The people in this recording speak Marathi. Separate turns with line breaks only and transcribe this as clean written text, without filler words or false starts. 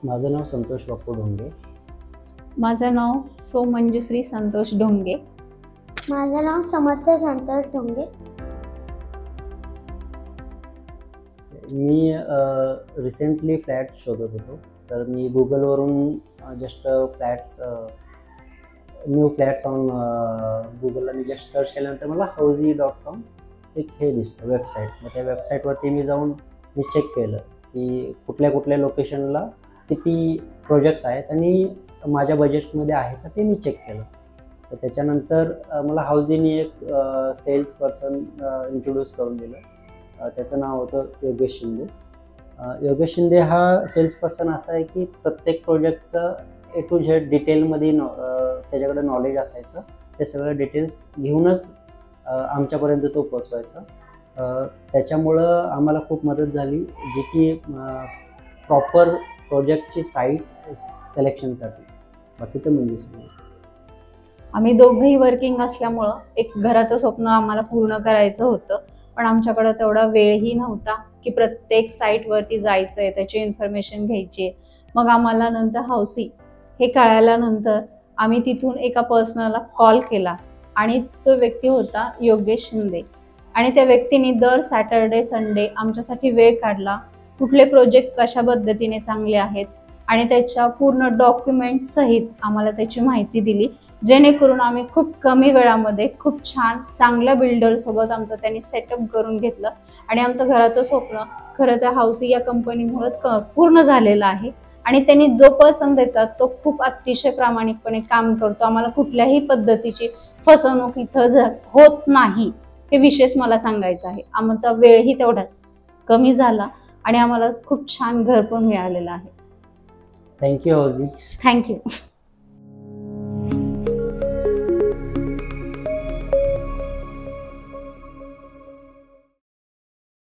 माझं नाव संतोष बापू ढोंगे.
माझं नाव सो मंजुश्री संतोष ढोंगे.
माझं नाव समर्थ संतोष ढोंगे.
मी रिसेंटली फ्लॅट शोधत होतो, तर मी गुगलवरून जस्ट न्यू फ्लॅट्स ऑन गुगलला मी जस्ट सर्च केल्यानंतर मला housey.com एक हे दिसतं वेबसाईट. मग त्या वेबसाईटवरती मी जाऊन चेक केलं की कुठल्या लोकेशनला किती प्रोजेक्ट्स आहेत आणि माझ्या बजेटमध्ये आहे का ते मी चेक केलं. तर त्याच्यानंतर मला हाऊजीनी एक सेल्स पर्सन इंट्रोड्यूस करून दिलं. त्याचं नाव होतं योगेश शिंदे. योगेश शिंदे हा सेल्स पर्सन असा आहे की प्रत्येक प्रोजेक्टचं A to Z डिटेलमध्ये त्याच्याकडे नॉलेज असायचं. ते सगळं डिटेल्स घेऊनच आमच्यापर्यंत तो पोचवायचा. त्याच्यामुळं आम्हाला खूप मदत झाली, जी की प्रॉपर प्रोजेक्टची साईट सिलेक्शनसाठी. बाकीचं म्हणजे
आम्ही दोघंही वर्किंग असल्यामुळं एक घराचं स्वप्न आम्हाला पूर्ण करायचं होतं, पण आमच्याकडे तेवढा वेळही नव्हता की प्रत्येक साईटवरती जायचं आहे, त्याची इन्फॉर्मेशन घ्यायची आहे. मग आम्हाला नंतर हाऊसी हे कळाल्यानंतर आम्ही तिथून एका पर्सनला कॉल केला आणि तो व्यक्ती होता योगेश शिंदे. आणि त्या व्यक्तीने दर सॅटर्डे संडे आमच्यासाठी वेळ काढला. कुठले प्रोजेक्ट कशा पद्धतीने चांगले आहेत आणि त्याच्या पूर्ण डॉक्युमेंट सहित आम्हाला त्याची माहिती दिली, जेणेकरून आम्ही खूप कमी वेळामध्ये खूप छान चांगल्या बिल्डरसोबत आमचं त्यांनी सेटअप करून घेतलं. आणि आमचं घराचं स्वप्न खरं तर हाऊसी या कंपनीमुळेच पूर्ण झालेलं आहे. आणि त्यांनी जो पर्सन देतात तो खूप अतिशय प्रामाणिकपणे काम करतो. आम्हाला कुठल्याही पद्धतीची फसवणूक इथं होत नाही, हे विशेष मला सांगायचं आहे. आमचा वेळही तेवढा कमी झाला आणि आम्हाला खूप छान घर पण मिळालेलं आहे.
Thank you housie.
थँक्यू.